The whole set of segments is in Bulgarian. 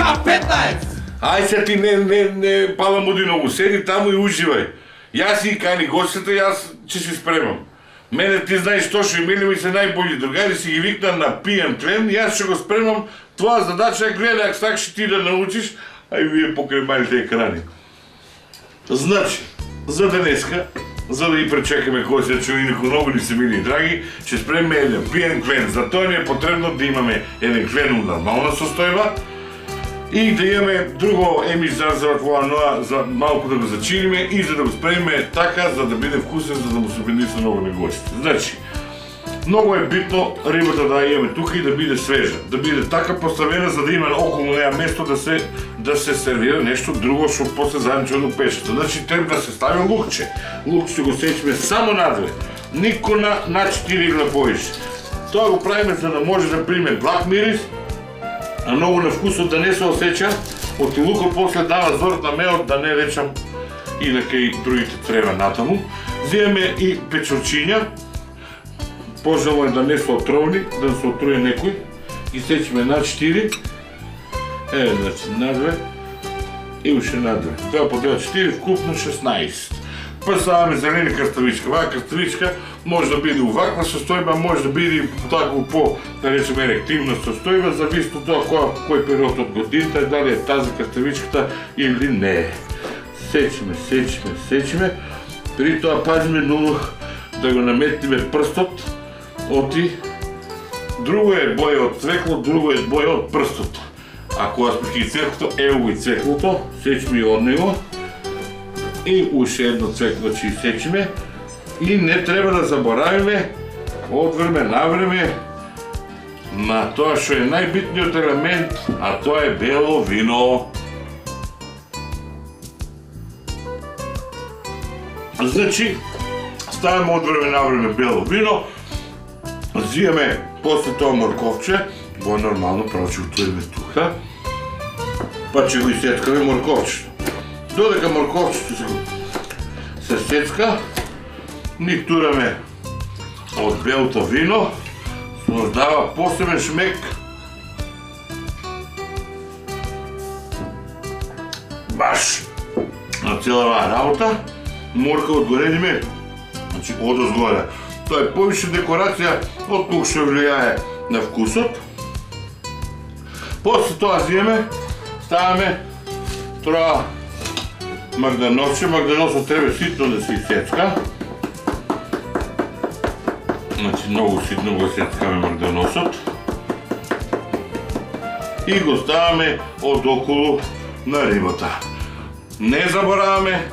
K15! Ај се ти не паламуди многу, седи таму и уживај. Јас си кани гостите, јас ќе си спремам. Мене ти знаеш Тошо и Мили ми се најбољи другари, си ги викна на пијан тлен, јас ќе го спремам. Твоја задача е гледа, ако сакаш ти да научиш, а и вие покрај малите екрани. Значи, за денеска, за да ги пречекаме гостите, че инаку многу ни се мили и драги, ќе спремаме еден пијан клен. За тоа ни е потребно да имаме еден клен у нормална состојба и да имаме друго емиш за малку да го зачиниме и за да го спремиме така, за да биде вкусен, за да му се принесе многу на гостите. Значи, многу е битно рибата да имаме тука и да биде свежа, да биде така поставена за да има околу неа место да се сервира нешто друго што после заедно ќе од печата. Значи треба да се стави лукче. Лукче го сечиме само надве, нико на 4 игла повише. Тоа го правиме за да може да приме благ мирис, а многу на вкусот да не се осеќа, од лукот после дава зорот на меот, да не речам и на кај другите трева натаму. Земеме и печорчиња, пожелно е да не се отровни, да се отруе некој. Ги сечиме на 4, значи на 2 и уште на 2. Тоа подела 4, вкупно 16. Па ставаме зелени крставичка. Оваа крставичка може да биде уваква состојба, може да биде тако по, да речеме, ерективна состојба, зависи од тоа кој период од годината, дали е тази крставичката или не. Сечиме. При тоа пазиме многу да го наметниме прстот, оти друго е боја од цвекло, друго е боја од прстот. Ако јас пишки цвеклото, ево и цвеклото, сечиме и од него. И уште едно цвекло ќе сечиме. И не треба да заборавиме од време на време на тоа што е најбитниот елемент, а тоа е бело вино. Значи, ставаме од време на време бело вино, зиеме после тоа морковче, го нормално прво ќе го туриме тука, па ќе го исеткаме морковчето. Додека морковчето се сецка, ни тураме од белото вино, создава посебен шмек. Баш на цела оваа работа, морковот го редиме, значи одозгоре. Тоа е повише декорација од колку што влијае на вкусот. После тоа зиеме, ставаме троа магданосе. Магданосот треба ситно да се исецка. Значи многу ситно го сецкаме магданосот. И го ставаме од околу на рибата. Не забораваме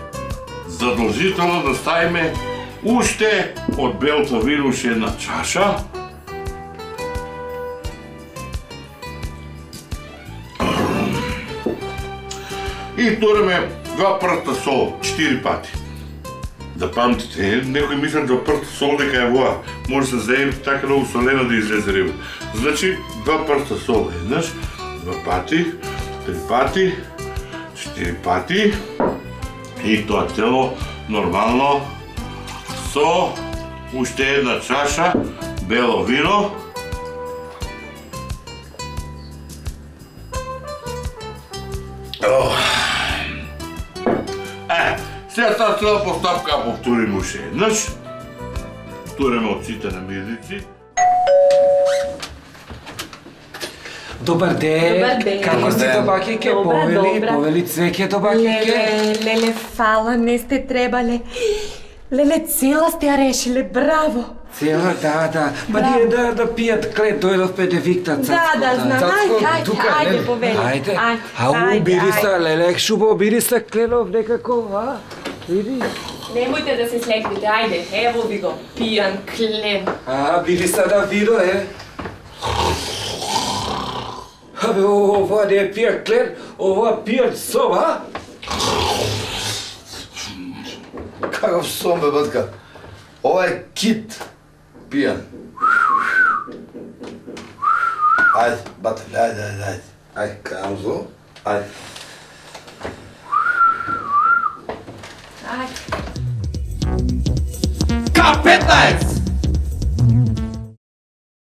задолжително да ставиме уште од белото вино уште една чаша. И туреме 2 прста сол, 4 пати. Да памтите, некој мислат 2 прста сол дека е воа. Може да се заеме така многу солено да излезе риба. Значи 2 прста сол еднаш, 2 пати, 3 пати, 4 пати. И тоа цело нормално со уште една чаша бело вино. Сега таа цела постапка повториме уште еднаш. Туреме од сите намирници. Добар ден! Како сте добакике? Повели Цвеќе добакике? Леле, фала, не сте требале. Леле, цела сте ја решиле, браво! Цела, да. Ма ние да пијат клен, дојдовме да викнат Цацко. Да, знам, ајде, повели. Ајде, убири се, леле, шубо, убири се кленов некако, а? Види? Немојте да се слекнете, ајде, ево ви го, пијан клен. Бири се да видо, Абе, ова не е пијан клен, ова пијан сом, а? Каков сом, бе, батка? Ова е кит пијан. Ајде, бате, ајде. Ајде, Камзо, ајде. K15!